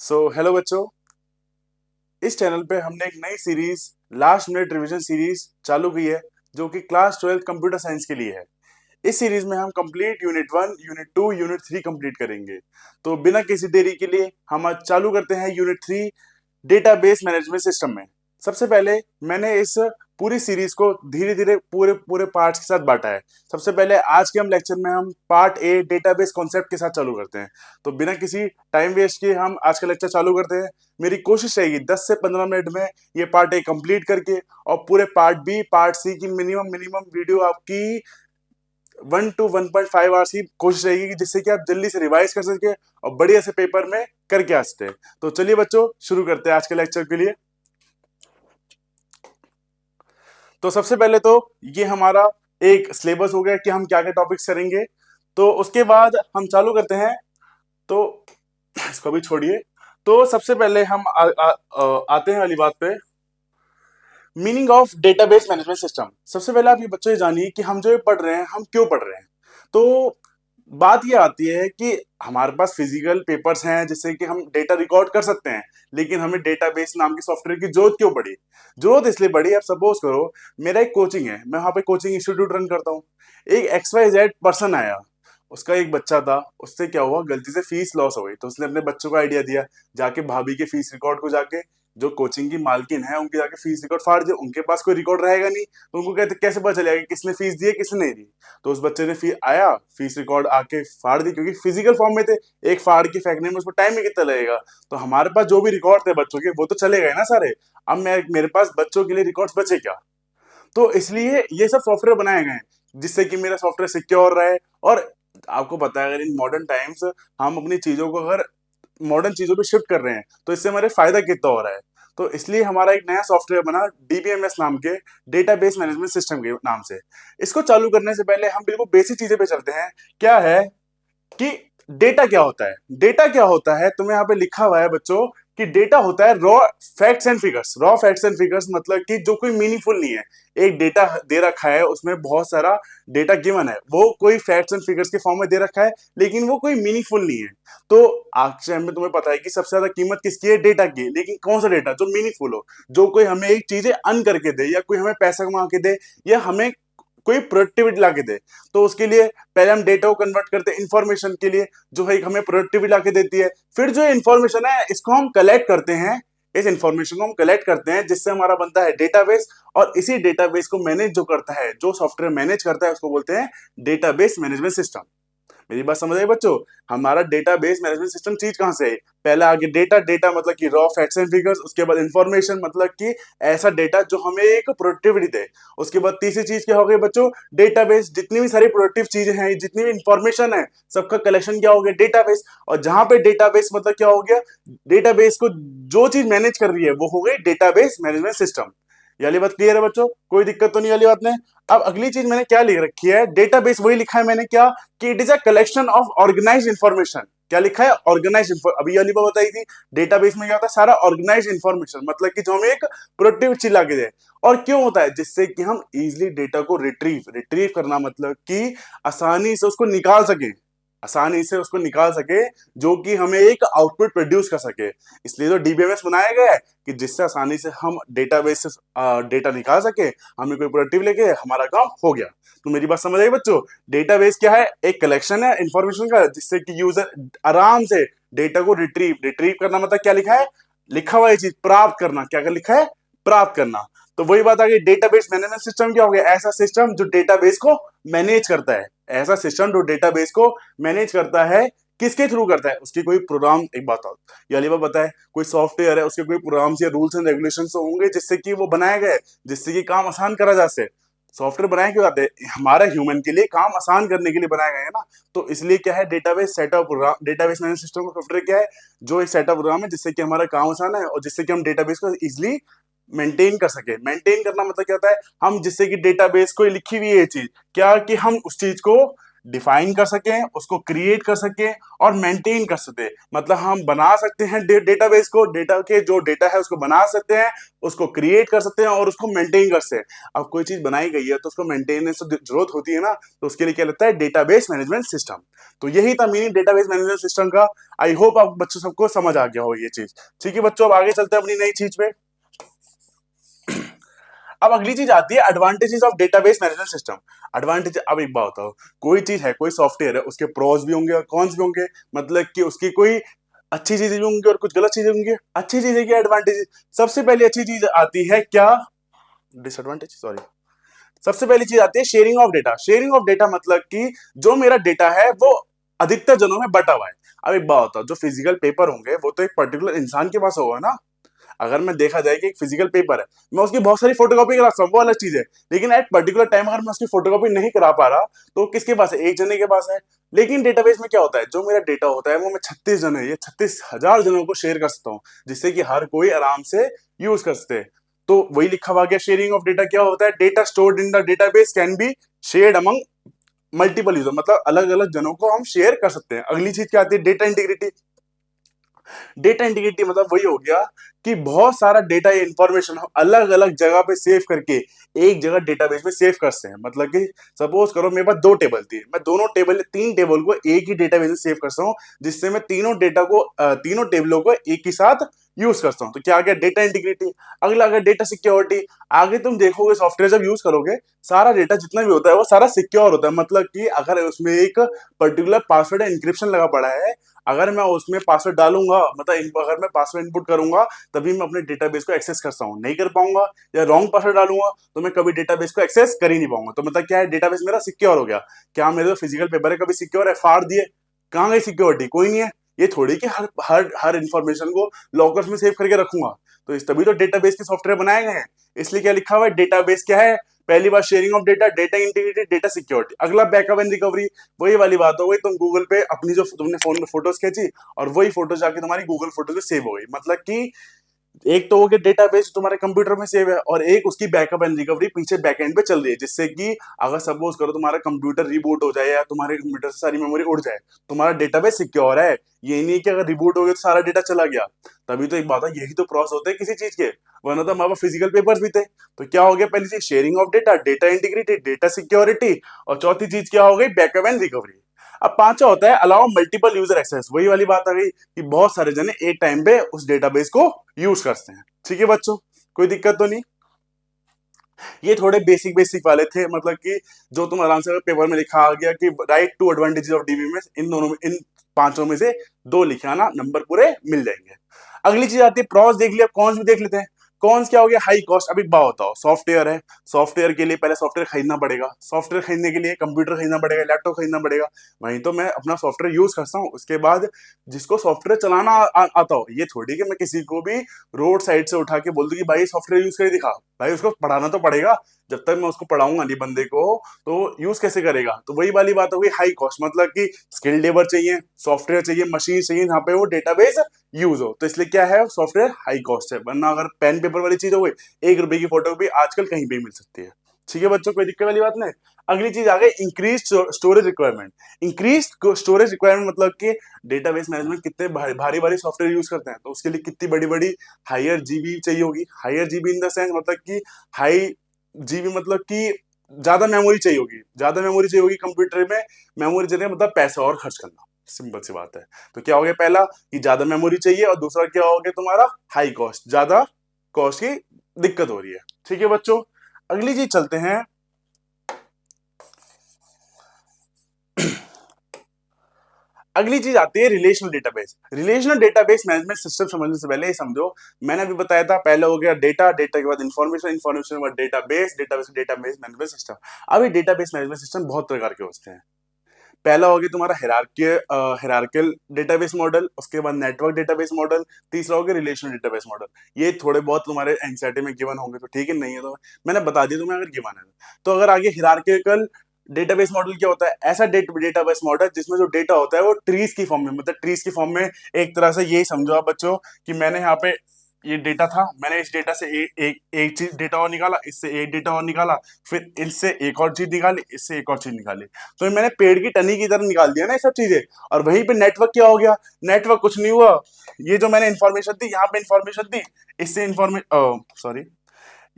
Hello बच्चों। इस channel पे हमने एक नई series last minute revision series चालू की है जो कि क्लास 12 कंप्यूटर साइंस के लिए है। इस सीरीज में हम complete unit 1 unit 2 unit 3 complete करेंगे। तो बिना किसी देरी के लिए हम आज चालू करते हैं यूनिट 3 डेटाबेस मैनेजमेंट सिस्टम में। सबसे पहले मैंने इस पूरी सीरीज को धीरे धीरे पूरे पूरे पार्ट्स के साथ बांटा है। सबसे पहले आज के हम लेक्चर में हम पार्ट ए डेटाबेस कॉन्सेप्ट के साथ चालू करते हैं। तो बिना किसी टाइम वेस्ट किए हम आज का लेक्चर चालू करते हैं। मेरी कोशिश रहेगी 10 से 15 मिनट में ये पार्ट ए कंप्लीट करके और पूरे पार्ट बी पार्ट सी की मिनिमम मिनिमम वीडियो आपकी 1 to 1.5 आवर्स की कोशिश रहेगी कि जिससे कि आप जल्दी से रिवाइज कर सके और बढ़िया से पेपर में करके आ सकते हैं। तो चलिए बच्चों शुरू करते हैं आज के लेक्चर के लिए। तो सबसे पहले तो ये हमारा एक सिलेबस हो गया कि हम क्या क्या टॉपिक्स करेंगे। तो उसके बाद हम चालू करते हैं। तो इसको भी छोड़िए। तो सबसे पहले हम आते हैं वाली बात पे, meaning of database management system. सबसे पहले आप ये बच्चों ये जानिए कि हम जो ये पढ़ रहे हैं हम क्यों पढ़ रहे हैं। तो बात ये आती है कि हमारे पास फिजिकल पेपर्स हैं जिससे कि हम डेटा रिकॉर्ड कर सकते हैं, लेकिन हमें डेटाबेस नाम के सॉफ्टवेयर की जरूरत क्यों पड़ी। जरूरत इसलिए पड़ी, आप सपोज करो मेरा एक कोचिंग है, मैं वहां पे कोचिंग इंस्टीट्यूट रन करता हूँ। एक XYZ पर्सन आया, उसका एक बच्चा था, उससे क्या हुआ गलती से फीस लॉस हो गई, तो उसने अपने बच्चों को आइडिया दिया, जाके भाभी के फीस रिकॉर्ड को जाके जो कोचिंग की मालकिन है उनके जाके फीस रिकॉर्ड फाड़ दिया। उनके पास कोई रिकॉर्ड रहेगा नहीं तो उनको कहते कैसे पता चलेगा कि किसने फीस दी है किसने नहीं दी। तो उस बच्चे ने आया फीस रिकॉर्ड आके फाड़ दी, क्योंकि फिजिकल फॉर्म में थे, एक फाड़ के फेंकने में उसको टाइम ही कितना लगेगा। तो हमारे पास जो भी रिकॉर्ड थे बच्चों के वो तो चले गए ना सारे। अब मेरे पास बच्चों के लिए रिकॉर्ड्स बचे क्या। तो इसलिए ये सब सॉफ्टवेयर बनाए गए हैं जिससे कि मेरा सॉफ्टवेयर सिक्योर रहे। और आपको पता है अगर इन मॉडर्न टाइम्स हम अपनी चीजों को अगर मॉडर्न चीजों पे शिफ्ट कर रहे हैं तो इससे हमारे फायदा कितना हो रहा है। तो इसलिए हमारा एक नया सॉफ्टवेयर बना DBMS नाम के, डेटाबेस मैनेजमेंट सिस्टम के नाम से। इसको चालू करने से पहले हम बिल्कुल बेसिक चीजें पे चलते हैं। क्या है कि डेटा क्या होता है। डेटा क्या होता है तुम्हें यहाँ पे लिखा हुआ है बच्चों कि डेटा होता है raw facts and figures. Raw facts and figures मतलब कि जो कोई मीनिंगफुल नहीं है। एक डेटा दे रखा है, उसमें बहुत सारा डेटा गिवन है, वो कोई फैक्ट्स एंड फिगर्स के फॉर्म में दे रखा है, लेकिन वो कोई मीनिंगफुल नहीं है। तो आज टाइम में तुम्हें पता है कि सबसे ज्यादा कीमत किसकी है, डेटा की। लेकिन कौन सा डेटा जो मीनिंगफुल हो, जो कोई हमें एक चीजें अर्न करके दे, या कोई हमें पैसा कमा के दे, या हमें कोई प्रोडक्टिविटी ला के दे। तो उसके लिए पहले हम डेटा को कन्वर्ट करते हैं इंफॉर्मेशन के लिए, जो है हमें प्रोडक्टिविटी ला के देती है। फिर जो इंफॉर्मेशन है इसको हम कलेक्ट करते हैं, इस इंफॉर्मेशन को हम कलेक्ट करते हैं जिससे हमारा बनता है डेटाबेस। और इसी डेटाबेस को मैनेज जो करता है, जो सॉफ्टवेयर मैनेज करता है, उसको बोलते हैं डेटाबेस मैनेजमेंट सिस्टम। मेरी बात समझ आई बच्चों। हमारा डेटाबेस मैनेजमेंट सिस्टम चीज कहां से है, पहला आगे डेटा। डेटा मतलब कि रॉ फैक्ट्स एंड फिगर्स। उसके बाद इंफॉर्मेशन मतलब कि ऐसा डेटा जो हमें एक प्रोडक्टिविटी दे। उसके बाद तीसरी चीज क्या हो गई बच्चों, डेटाबेस। जितनी भी सारी प्रोडक्टिव चीजें हैं, जितनी भी इंफॉर्मेशन है, सबका कलेक्शन क्या हो गया, डेटाबेस। और जहां पे डेटाबेस मतलब क्या हो गया, डेटाबेस को जो चीज मैनेज कर रही है वो हो गई डेटाबेस मैनेजमेंट सिस्टम। ये वाली बात क्लियर है बच्चों, कोई दिक्कत तो नहीं वाली बात में। अब अगली चीज मैंने क्या लिख रखी है, डेटाबेस वही लिखा है मैंने क्या, कि it is a collection of organised information. क्या लिखा है, ऑर्गेनाइज्ड। अभी वाली बात बताई थी, डेटाबेस में क्या होता है, सारा ऑर्गेनाइज्ड इंफॉर्मेशन, मतलब कि जो हमें एक प्रोडक्टिव चीज ला के दे। और क्यों होता है, जिससे कि हम इजिली डेटा को रिट्रीव करना, मतलब कि आसानी से उसको निकाल सके, आसानी से उसको निकाल सके, जो कि हमें एक आउटपुट प्रोड्यूस कर सके। इसलिए तो DBMS बनाया गया है कि जिससे आसानी से हम डेटाबेस से डेटा निकाल सके, हमें कोई प्रोडक्टिव लेके हमारा काम हो गया। तो मेरी बात समझ आई बच्चों। डेटाबेस क्या है, एक कलेक्शन है इंफॉर्मेशन का, जिससे कि यूजर आराम से डेटा को रिट्रीव रिट्रीव करना, मतलब क्या लिखा है, लिखा हुआ ये चीज प्राप्त करना। क्या लिखा है, प्राप्त करना। तो वही बात आ गई, डेटाबेस मैनेजमेंट सिस्टम क्या हो गया, ऐसा सिस्टम जो डेटाबेस को मैनेज करता है। ऐसा सिस्टम जो डेटाबेस को मैनेज करता है, किसके थ्रू करता है, उसकी कोई प्रोग्राम। एक बात और ये वाली बात बताए, कोई सॉफ्टवेयर है उसके कोई प्रोग्राम्स या रूल्स एंड रेगुलेशंस तो होंगे जिससे कि वो बनाए गए, जिससे कि काम आसान करा जा सके। सॉफ्टवेयर बनाए क्यों जाते हैं, हमारा ह्यूमन के लिए काम आसान करने के लिए बनाए गए हैं ना। तो इसलिए क्या है, database setup program, database management system का सॉफ्टवेयर क्या है, जो एक सेटअप प्रोग्राम है जिससे कि हमारा काम आसान है और जिससे कि हम डेटाबेस को इजिली मेंटेन कर सके। मेंटेन करना मतलब क्या होता है, हम जिससे कि डेटाबेस को लिखी हुई है ये चीज, क्या कि हम उस चीज को डिफाइन कर सकें, उसको क्रिएट कर सकें और मेंटेन कर सकें। मतलब हम बना सकते हैं डेटाबेस को, डेटा के जो डेटा है उसको बना सकते हैं, उसको क्रिएट कर सकते हैं और उसको मेंटेन कर सकते हैं। अब कोई चीज बनाई गई है तो उसको मेंटेनेंस की जरूरत होती है ना, तो उसके लिए क्या लगता है, डेटाबेस मैनेजमेंट सिस्टम। तो यही था मीनिंग डेटाबेस मैनेजमेंट सिस्टम का। आई होप आप बच्चों सबको समझ आ गया हो ये चीज। ठीक है बच्चों, अब आगे चलते हैं अपनी नई चीज पे। अब अगली चीज आती है advantages of database management system. Advantage, अब एक बात बताओ, कोई चीज है, कोई सॉफ्टवेयर है, उसके प्रोज भी होंगे और कॉन्स भी होंगे। मतलब कि उसकी कोई अच्छी चीजें भी होंगी और कुछ गलत चीजें होंगी। अच्छी चीजें क्या एडवांटेज, सबसे पहले अच्छी चीज आती है क्या, डिसएडवांटेज सॉरी, सबसे पहली चीज आती है sharing of data. Sharing of data मतलब कि जो मेरा डेटा है वो अधिकतर जनों में बटा हुआ है। अब एक बात बताओ, जो फिजिकल पेपर होंगे वो तो एक पर्टिकुलर इंसान के पास होगा ना। अगर मैं देखा जाए कि एक फिजिकल पेपर है, मैं उसकी बहुत सारी फोटोकॉपी करा सकता हूँ, वो अलग चीज है। लेकिन एट पर्टिकुलर टाइम अगर मैं उसकी फोटोकॉपी नहीं करा पा रहा, तो किसके पास है, एक जने के पास है। लेकिन डेटाबेस में क्या होता है, जो मेरा डेटा होता है वो मैं 36 जने या 36,000 जनों को शेयर कर सकता हूँ, जिससे कि हर कोई आराम से यूज कर सकते हैं। तो वही लिखा हुआ गया, शेयरिंग ऑफ डेटा क्या होता है, data stored in the database can be shared among multiple user. मतलब अलग अलग जनों को हम शेयर कर सकते हैं। अगली चीज क्या आती है, डेटा इंटीग्रिटी। डेटा इंटीग्रिटी मतलब वही हो गया कि बहुत सारा डेटा या इंफॉर्मेशन हम अलग अलग जगह पे सेव करके एक जगह डेटाबेस में सेव करते हैं। मतलब कि सपोज करो मेरे पास दो टेबल थी, मैं दोनों टेबल, तीन टेबल को एक ही डेटाबेस में सेव करता हूँ, जिससे मैं तीनों डेटा को तीनों टेबलों को एक ही साथ यूज करता हूँ। तो क्या आ गया, डेटा इंटीग्रिटी। अगला अगर डेटा सिक्योरिटी, आगे तुम देखोगे सॉफ्टवेयर जब यूज करोगे, सारा डेटा जितना भी होता है वो सारा सिक्योर होता है। मतलब कि अगर उसमें एक पर्टिकुलर पासवर्ड इंक्रिप्शन लगा पड़ा है, अगर मैं उसमें पासवर्ड डालूंगा, मतलब अगर मैं पासवर्ड इनपुट करूंगा तभी मैं अपने डेटाबेस को एक्सेस कर सकता हूँ, नहीं कर पाऊंगा, या रॉन्ग पासवर्ड डालूंगा तो मैं कभी डेटाबेस को एक्सेस कर ही नहीं पाऊंगा। तो मतलब क्या है, डेटाबेस मेरा सिक्योर हो गया। क्या मेरे जो फिजिकल पेपर है कभी सिक्योर है, फाड़ दिए, कहाँ गई सिक्योरिटी, कोई नहीं है। ये थोड़ी कि हर हर हर इंफॉर्मेशन को लॉकर्स में सेव करके रखूंगा। तो इस तभी तो डेटाबेस के सॉफ्टवेयर बनाए गए हैं। इसलिए क्या लिखा हुआ है, डेटाबेस क्या है, पहली बार sharing of data, data integrity, data security. अगला बैकअप एंड रिकवरी, वही वाली बात हो गई, तुम गूगल पे अपनी जो तुमने फोन में फोटोज खींची और वही फोटो जाके तुम्हारी गूगल फोटोज में सेव हो गई। मतलब कि एक तो हो गया डेटाबेस तुम्हारे कंप्यूटर में सेव है, और एक उसकी बैकअप एंड रिकवरी पीछे बैकएंड पे चल रही है, जिससे कि अगर सपोज करो तुम्हारा कंप्यूटर रिबूट हो जाए या तुम्हारे कंप्यूटर से सारी मेमोरी उड़ जाए, तुम्हारा डेटाबेस सिक्योर है। ये नहीं कि अगर रिबूट हो गया तो सारा डेटा चला गया। तभी तो एक बात है, यही तो प्रोसेस होते हैं किसी चीज के, वरना तो हमारे पास फिजिकल पेपर्स भी थे। तो क्या हो गया, पहली चीज sharing of data, data integrity, data security, और चौथी चीज क्या हो गई, बैकअप एंड रिकवरी। अब पांचवा होता है अलाउ मल्टीपल यूजर एक्सेस। वही वाली बात आ गई कि बहुत सारे जने एक टाइम पे उस डेटाबेस को यूज करते हैं। ठीक है बच्चों, कोई दिक्कत तो नहीं। ये थोड़े बेसिक बेसिक वाले थे, मतलब कि जो तुम आराम से पेपर में लिखा आ गया कि write two advantages of DBMS, इन दोनों में, इन पांचों में से दो लिखे आना, नंबर पूरे मिल जाएंगे। अगली चीज आती है प्रॉस, देख लिया, कॉन्स भी देख लेते हैं। कॉन्स क्या हो गया, हाई कॉस्ट। अभी बात बताओ, सॉफ्टवेयर है, सॉफ्टवेयर के लिए पहले सॉफ्टवेयर खरीदना पड़ेगा, सॉफ्टवेयर खरीदने के लिए कंप्यूटर खरीदना पड़ेगा, लैपटॉप खरीदना पड़ेगा। वहीं तो मैं अपना सॉफ्टवेयर यूज करता हूँ, उसके बाद जिसको सॉफ्टवेयर चलाना आता हो, ये थोड़ी कि मैं किसी को भी रोड साइड से उठा के बोल दूं कि भाई सॉफ्टवेयर यूज कर दिखा। भाई उसको पढ़ाना तो पड़ेगा, जब तक मैं उसको पढ़ाऊंगा नहीं बंदे को, तो यूज कैसे करेगा। तो वही वाली बात हो गई हाई कॉस्ट, मतलब कि स्किल लेबर चाहिए, सॉफ्टवेयर चाहिए, मशीन चाहिए जहाँ पे वो डेटाबेस यूज हो। तो इसलिए क्या है, सॉफ्टवेयर हाई कॉस्ट है। वरना अगर पेन पेपर वाली चीज हो गई, 1 रुपए की फोटो भी आजकल कहीं पे मिल सकती है। ठीक है बच्चों, कोई दिक्कत वाली बात नहीं। अगली चीज आ गई increase storage requirement. Increase storage requirement मतलब कि डेटाबेस मैनेजमेंट कितने भारी भारी सॉफ्टवेयर यूज करते हैं, तो उसके लिए कितनी बड़ी बड़ी हायर जीबी चाहिए होगी। Higher GB in the sense मतलब कि हाई जीबी मतलब कि ज्यादा मेमोरी चाहिए होगी। ज्यादा मेमोरी चाहिए होगी कंप्यूटर में, मेमोरी चाहिए मतलब पैसा और खर्च करना, सिंपल सी बात है। तो क्या हो गया, पहला कि ज्यादा मेमोरी चाहिए, और दूसरा क्या हो गया तुम्हारा, हाई कॉस्ट, ज्यादा कॉस्ट की दिक्कत हो रही है। ठीक है बच्चों, अगली चीज चलते हैं। अगली चीज आती है relational database. Relational database management system समझने से पहले ये समझो, मैंने अभी बताया था, पहले हो गया डेटा, डेटा के बाद इंफॉर्मेशन, इंफॉर्मेशन के बाद database, database database management system. अभी डेटाबेस मैनेजमेंट सिस्टम बहुत प्रकार के होते हैं। पहला हो गया तुम्हारा हिरार्कियल डेटाबेस मॉडल, उसके बाद नेटवर्क डेटाबेस मॉडल, तीसरा हो गया रिलेशनल डेटाबेस मॉडल। ये थोड़े बहुत तुम्हारे एनसीईआरटी में गिवन होंगे, तो ठीक है, नहीं है तो मैंने बता दिया तुम्हें अगर गिवन है तो। अगर आगे हिरार्किकल डेटाबेस मॉडल क्या होता है, ऐसा डेटाबेस मॉडल जिसमें जो डेटा होता है वो ट्रीज की फॉर्म में, मतलब ट्रीज की फॉर्म में। एक तरह से यही समझो आप बच्चों कि मैंने यहाँ पे ये डेटा था, मैंने इस डेटा से एक चीज डेटा और निकाला, इससे एक डेटा और निकाला, फिर इससे एक और चीज निकाली, इससे एक और चीज निकाली। तो मैंने पेड़ की टहनी की तरह निकाल दिया ना ये सब चीजें। और वहीं पे नेटवर्क क्या हो गया, नेटवर्क कुछ नहीं हुआ, ये जो मैंने इन्फॉर्मेशन दी, यहाँ पे इन्फॉर्मेशन दी, इससे इन्फॉर्मेशन, सॉरी,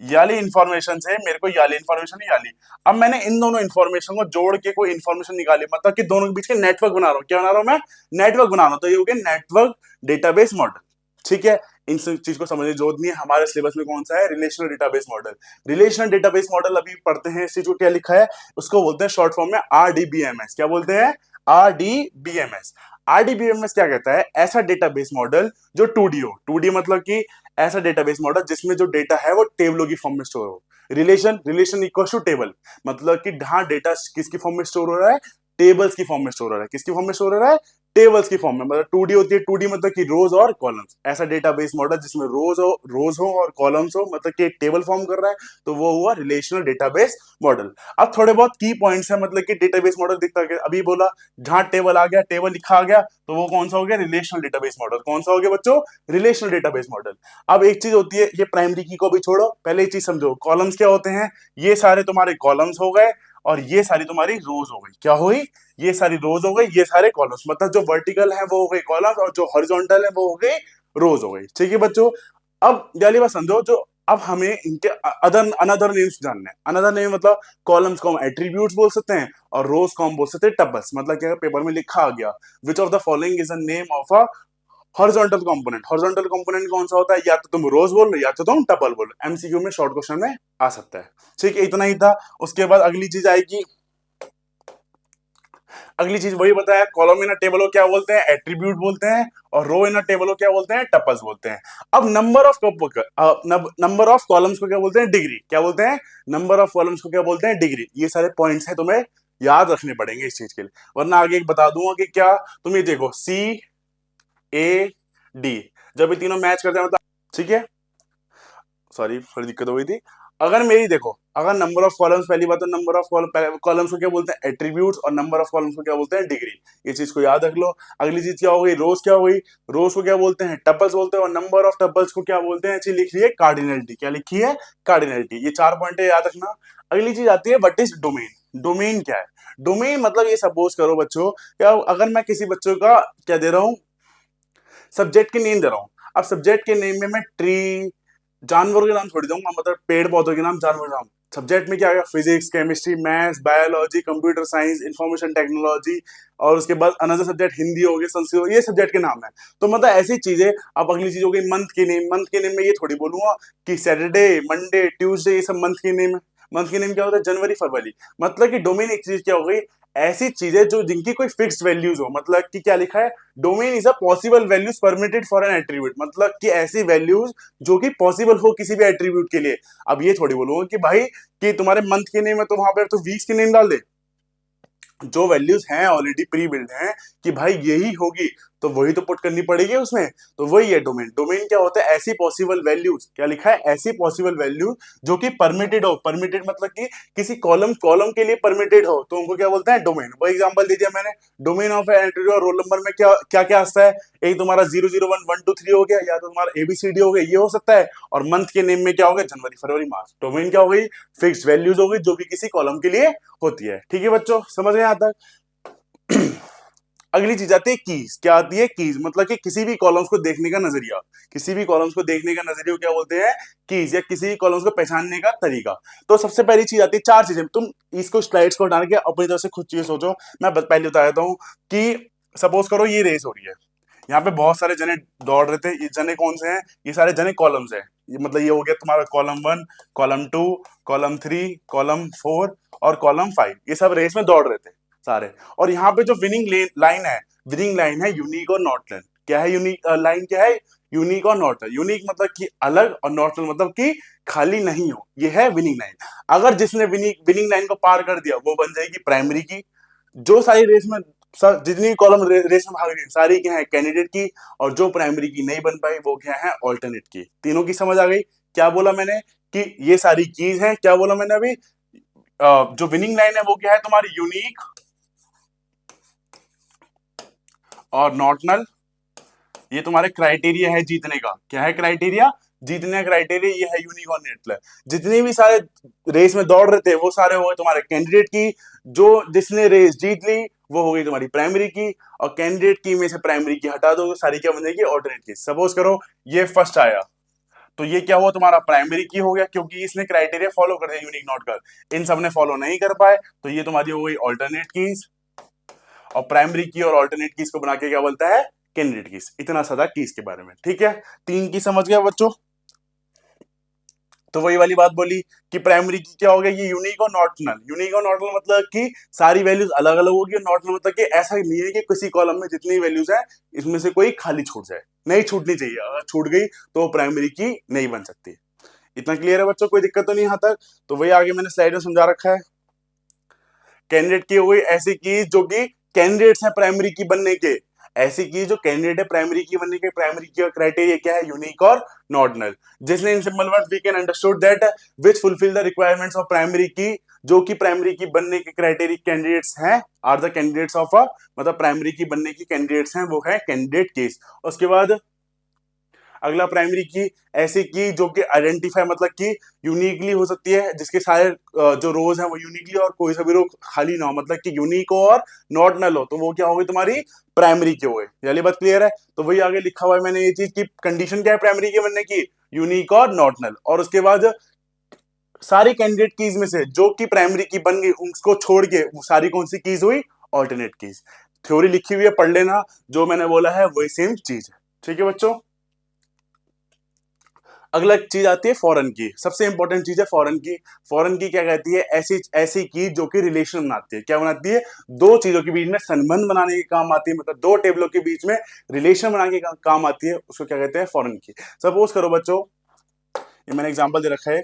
याली इन्फॉर्मेशन से मेरे को याली इन्फॉर्मेशन नहीं याली। अब मैंने इन दोनों इन्फॉर्मेशन को जोड़ के कोई इन्फॉर्मेशन निकाली, मतलब कि दोनों के बीच के नेटवर्क बना रहा हूँ। क्या बना रहा हूँ मैं, नेटवर्क बना रहा हूँ। तो ये हो गया नेटवर्क डेटाबेस मॉडल। ठीक है, इन सब चीज को समझने की जरूरत नहीं है। हमारे सिलेबस में कौन सा है, relational database model. Relational database model अभी पढ़ते हैं, इस चीज को क्या लिखा है, उसको बोलते हैं शॉर्ट फॉर्म में आरडीबीएमएस। क्या बोलते हैं, आरडीबीएमएस। आरडीबीएमएस क्या कहता है, ऐसा डेटाबेस मॉडल जो 2D हो। 2D मतलब कि ऐसा डेटाबेस मॉडल जिसमें जो डेटा है वो टेबलों की फॉर्म में स्टोर हो। रिलेशन इक्वल टू टेबल, मतलब कि हाँ डेटा किसकी फॉर्म में स्टोर हो रहा है, टेबल्स की फॉर्म में स्टोर हो रहा है। किसकी फॉर्म में स्टोर हो रहा है, टेबल्स की फॉर्म में। मतलब 2D होती है, 2D मतलब कि रोज और कॉलम्स। ऐसा डेटाबेस मॉडल जिसमें रोज हो और कॉलम्स हो, मतलब कि एक टेबल फॉर्म कर रहा है, तो वो हुआ रिलेशनल डेटाबेस मॉडल। अब थोड़े बहुत की पॉइंट्स है, मतलब कि डेटाबेस मॉडल दिखता है, अभी बोला जहां टेबल आ गया, टेबल लिखा आ गया, तो वो कौन सा हो गया, रिलेशनल डेटाबेस मॉडल। कौन सा हो गया बच्चों, रिलेशनल डेटाबेस मॉडल। अब एक चीज होती है, ये प्राइमरी की को भी छोड़ो, पहले एक चीज समझो, कॉलम्स क्या होते हैं, ये सारे तुम्हारे कॉलम्स हो गए और ये सारी तुम्हारी रोज हो गई। क्या हुई, ये सारी रोज हो गई, ये सारे कॉलम्स, मतलब जो वर्टिकल है वो हो गई कॉलम्स और जो हॉरिजॉन्टल है वो हो गई रोज हो गई। ठीक है बच्चों, अब पहली बात समझो, जो अब हमें इनके अदर अनदर नेम्स जानने हैं। अनदर नेम मतलब कॉलम्स को हम एट्रीब्यूट्स बोल सकते हैं और रोज को हम बोल सकते हैं टपल्स। मतलब क्या पेपर में लिखा आ गया, which of the following is a name of a horizontal component. Horizontal component कौन सा होता है, या तो तुम रोज बोल रहे हो या तो तुम टपल बोल रहे हो। एमसीक्यू में शॉर्ट क्वेश्चन में आ सकता है। ठीक है, इतना ही था। उसके बाद अगली चीज आएगी, अगली चीज वही बताया, कॉलम इन अ टेबल को क्या बोलते हैं, एट्रीब्यूट बोलते हैं, और रो इन अ टेबल को क्या बोलते हैं, टपल्स बोलते हैं। अब नंबर ऑफ कॉलम्स को क्या बोलते हैं, डिग्री। क्या बोलते हैं, नंबर ऑफ कॉलम्स को क्या बोलते हैं, डिग्री। ये सारे पॉइंट्स हैं, तुम्हें याद रखने पड़ेंगे इस चीज के लिए, वरना आगे एक बता दूंगा कि क्या। तुम ये देखो, CAD, जब ये तीनों मैच करते हैं मतलब, ठीक है, सॉरी थोड़ी दिक्कत हो गई थी। अगर मेरी देखो, अगर नंबर ऑफ कॉलम्स, पहली बात तो नंबर ऑफ कॉलम्स को क्या बोलते हैं, एट्रीब्यूट्स, और नंबर ऑफ कॉलम्स को क्या बोलते हैं, डिग्री। ये चीज को याद रख लो। अगली चीज क्या हो गई, रोज क्या हो गई, रोज को क्या बोलते हैं, टपल्स बोलते हैं, और नंबर ऑफ टपल्स को क्या बोलते हैं, चीज लिखी है कार्डिनलिटी। क्या लिखी है, कार्डिनलिटी। ये 4 पॉइंट है, याद रखना। अगली चीज आती है व्हाट इज डोमेन। डोमेन क्या है, डोमेन मतलब ये सपोज करो बच्चों, क्या अगर मैं किसी बच्चों का क्या दे रहा हूँ, सब्जेक्ट के नेम दे रहा हूँ। अब सब्जेक्ट के नेम में मैं ट्री, जानवरों के नाम थोड़ी दूंगा, मतलब पेड़ पौधों के नाम, जानवरों के नाम। सब्जेक्ट में क्या आएगा, physics, chemistry, maths, biology, computer science, information technology, और उसके बाद अनदर सब्जेक्ट हिंदी हो गया, संस्कृत हो गया, ये सब्जेक्ट के नाम है। तो मतलब ऐसी चीजें। अब अगली चीज हो गई मंथ के नेम। मंथ के नेम में ये थोड़ी बोलूंगा कि सैटरडे, मंडे, ट्यूसडे, ये सब मंथ के नेम है। मंथ के नेम क्या होता है, जनवरी, फरवरी। मतलब कि डोमेन एक चीज क्या हो गई, ऐसी चीजें जो जिनकी कोई फिक्स्ड वैल्यूज हो। मतलब कि क्या लिखा है, domain is a possible values permitted for an attribute. मतलब कि ऐसी वैल्यूज जो कि पॉसिबल हो किसी भी एट्रीब्यूट के लिए। अब ये थोड़ी बोलूंगा कि भाई कि तुम्हारे मंथ के नेम है तो वहां पे तो वीक्स के नेम डाल दे। जो वैल्यूज हैं ऑलरेडी प्री बिल्ड हैं कि भाई यही होगी, तो वही तो पुट करनी पड़ेगी उसमें। तो वही है डोमेन। डोमेन क्या होता है, ऐसी पॉसिबल वैल्यूज, क्या लिखा है, ऐसी पॉसिबल वैल्यूज जो कि परमिटेड हो। परमिटेड मतलब कि किसी कॉलम कॉलम के लिए परमिटेड हो, तो उनको क्या बोलते हैं, डोमेन। वो एग्जांपल दे दिया मैंने। डोमेन ऑफ एंट्री और रोल नंबर में क्या क्या क्या आता है, एक तुम्हारा 001 1 2 3 हो गया, या तो तुम्हारा ABCD हो गया, ये हो सकता है। और मंथ के नेम में क्या हो गया, जनवरी, फरवरी, मार्च। डोमेन क्या हो गई, फिक्स्ड वैल्यूज हो गई जो कि किसी कॉलम के लिए होती है। ठीक है बच्चों, समझ गए यहाँ तक। अगली चीज आती है कीज। क्या आती है, कीज मतलब कि किसी भी कॉलम्स को देखने का नजरिया। किसी भी कॉलम्स को देखने का नजरिया को क्या बोलते हैं, कीज, या किसी भी कॉलम्स को पहचानने का तरीका। तो सबसे पहली चीज आती है, 4 चीजें। तुम इसको स्लाइड्स को हटा के अपनी तरफ से खुद चीजें सोचो। मैं पहले बता देता हूँ कि सपोज करो ये रेस हो रही है, यहाँ पे बहुत सारे जने दौड़ रहे थे। ये जने कौन से हैं, ये सारे जने कॉलम्स हैं। ये मतलब ये हो गया तुम्हारा कॉलम 1, कॉलम 2, कॉलम 3, कॉलम 4 और कॉलम 5। ये सब रेस में दौड़ रहे थे सारे। और यहाँ पे जो विनिंग लाइन है, विनिंग लाइन है यूनिक और नॉट लाइन। क्या है यूनिक लाइन, क्या है, यूनिक और नॉट। यूनिक मतलब कि अलग, और नॉट मतलब कि खाली नहीं हो, ये है विनिंग लाइन। अगर जिसने विनिंग लाइन को पार कर दिया वो बन जाएगी प्राइमरी की। जो सारी रेस में जितनी कॉलम रेस में भाग रही है सारी क्या है, कैंडिडेट की। और जो प्राइमरी की नहीं बन पाई वो क्या है, ऑल्टरनेट की। तीनों की समझ आ गई। क्या बोला मैंने कि ये सारी कीज हैं, क्या बोला मैंने अभी, जो विनिंग लाइन है वो क्या है तुम्हारी, यूनिक और नॉट नल। ये तुम्हारे क्राइटेरिया है जीतने का। क्या है क्राइटेरिया? जीतने का क्राइटेरिया ये है यूनिक और नेटलर। जितने भी सारे रेस में दौड़ रहे थे वो सारे हो गए तुम्हारे कैंडिडेट की। जो जिसने रेस जीत ली वो हो गई तुम्हारी प्राइमरी की। और कैंडिडेट की में से प्राइमरी की हटा दो तो सारी क्या बनेगी? ऑल्टरनेट की। सपोज करो ये फर्स्ट आया, तो ये क्या हुआ? तुम्हारा प्राइमरी की हो गया, क्योंकि इसने क्राइटेरिया फॉलो कर दिया यूनिक नॉट कर। इन सब ने फॉलो नहीं कर पाए, तो ये तुम्हारी हो गई ऑल्टरनेट कीज। और प्राइमरी की और ऑल्टरनेट कीज को बना के क्या बोलता है? Candidate keys. इतना सादा कीज के बारे में, ठीक है। तीन की समझ गया बच्चों? तो वही वाली बात बोली कि प्राइमरी की क्या हो गया? ये यूनिक और नॉर्टनल। यूनिक और नॉर्टनल मतलब कि सारी वैल्यूज अलग अलग होगी। और नॉर्टनल मतलब कि ऐसा नहीं है कि किसी कॉलम में जितनी वैल्यूज है इसमें से कोई खाली छूट जाए। नहीं छूटनी चाहिए, अगर छूट गई तो प्राइमरी की नहीं बन सकती। इतना क्लियर है बच्चों? कोई दिक्कत तो नहीं यहाँ तक? तो वही आगे मैंने स्लाइड में समझा रखा है। कैंडिडेट की हो गई ऐसी की जो कि कैंडिडेट्स है प्राइमरी की बनने के। ऐसी की जो कैंडिडेट है प्राइमरी की बनने के। प्राइमरी की क्राइटेरिया क्या है? यूनिक और नॉट नल। जिसने in simple words we can understood that which fulfil the requirements of primary की। जो कि प्राइमरी की बनने के क्राइटेरिया कैंडिडेट्स हैं are the candidates of a, मतलब प्राइमरी की बनने की कैंडिडेट्स हैं वो है कैंडिडेट केस। उसके बाद अगला प्राइमरी की ऐसी की जो कि आइडेंटिफाई मतलब कि यूनिकली हो सकती है, जिसके सारे जो रोज हैं वो यूनिकली और कोई सा भी रो खाली ना हो, मतलब कि यूनिक हो और नॉट नल हो, तो वो क्या होगी? तुम्हारी प्राइमरी की हो गई। ये बात क्लियर है? तो वही आगे लिखा हुआ है मैंने ये चीज की कंडीशन क्या है प्राइमरी के बनने की? यूनिक और नॉट नल। और उसके बाद सारी कैंडिडेट कीज में से जो कि प्राइमरी की बन गई उसको छोड़ के वो सारी कौन सी कीज हुई? Alternate keys. थ्योरी लिखी हुई है, पढ़ लेना। जो मैंने बोला है वही सेम चीज है, ठीक है बच्चों। अगला चीज आती है फॉरेन की। सबसे इंपॉर्टेंट चीज है फॉरेन की। फॉरेन की क्या कहती है? ऐसी ऐसी की जो कि रिलेशन बनाती है। क्या बनाती है? दो चीजों के बीच में संबंध बनाने के काम आती है, मतलब दो टेबलों के बीच में रिलेशन बनाने के काम आती है, उसको क्या कहते हैं? फॉरेन की। सपोज करो बच्चों, ये मैंने एग्जांपल दे रखा है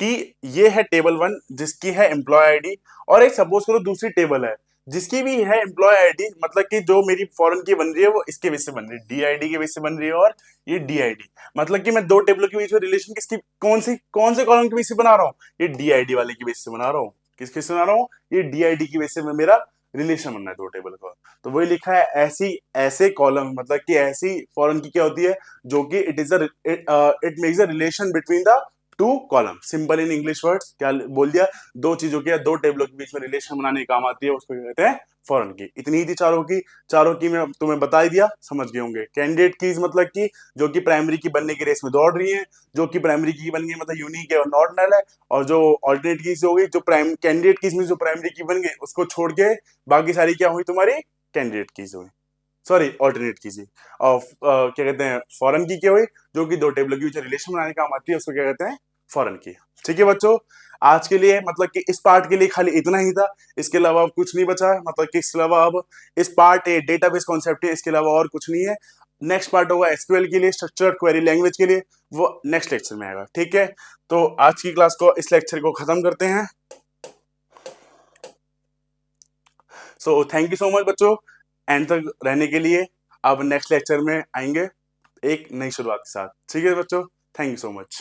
कि ये है टेबल वन जिसकी है एम्प्लॉय आईडी, और एक सपोज करो दूसरी टेबल है जिसकी भी है एम्प्लॉय आईडी, मतलब कि जो मेरी फॉरेन की बन रही है वो इसके बेस से बन रही है, डीआईडी के बेस से बन रही है, और ये डीआईडी। मतलब कि मैं दो टेबलों के बीच में रिलेशन किसकी कौन से कॉलम के बेस से बना रहा हूँ? ये डीआईडी वाले के बेस से बना रहा हूँ। किसके से बना रहा हूँ? ये डीआईडी की बेस से मेरा रिलेशन बनना है दो टेबल का। तो वही लिखा है ऐसी ऐसे कॉलम, मतलब कि ऐसी फॉरेन की क्या होती है जो कि it makes a relation between the two column. Simple in English words क्या बोल दिया? दो चीजों के या दो टेबलों के बीच में रिलेशन बनाने का काम आती है, उसको कहते हैं फॉरेन की। इतनी ही थी चारों की। चारों की मैं तुम्हें बता ही दिया, समझ गए होंगे। कैंडिडेट कीज मतलब कि जो कि प्राइमरी की बनने की रेस में दौड़ रही है। जो कि प्राइमरी की बन गई मतलब यूनिक है और नॉट नल है। और जो ऑल्टरनेट कीज हो गई, जो प्राइम कैंडिडेट कीज में जो प्राइमरी की बन गई उसको छोड़ के बाकी सारी क्या हुई? तुम्हारी कैंडिडेट कीज हुई, सॉरी ऑल्टरनेट कीजिए। और क्या कहते हैं? फॉरेन की क्या हुई? जो कि दो टेबल के बीच रिलेशन बनाने का काम आती है, उसको क्या कहते हैं? फॉरेन की। ठीक है बच्चों, आज के लिए मतलब कि इस पार्ट के लिए खाली इतना ही था। इसके अलावा अब कुछ नहीं बचा है, मतलब कि इसके अलावा अब इस पार्ट ए डेटाबेस कॉन्सेप्ट है, इसके अलावा और कुछ नहीं है। नेक्स्ट पार्ट होगा एसक्यूएल के लिए, स्ट्रक्चर्ड क्वेरी लैंग्वेज के लिए, वो नेक्स्ट लेक्चर में आएगा। ठीक है, तो आज की क्लास को, इस लेक्चर को खत्म करते हैं। So thank you so much बच्चों एंड तक रहने के लिए। अब नेक्स्ट लेक्चर में आएंगे एक नई शुरुआत के साथ। ठीक है बच्चों, थैंक यू सो मच।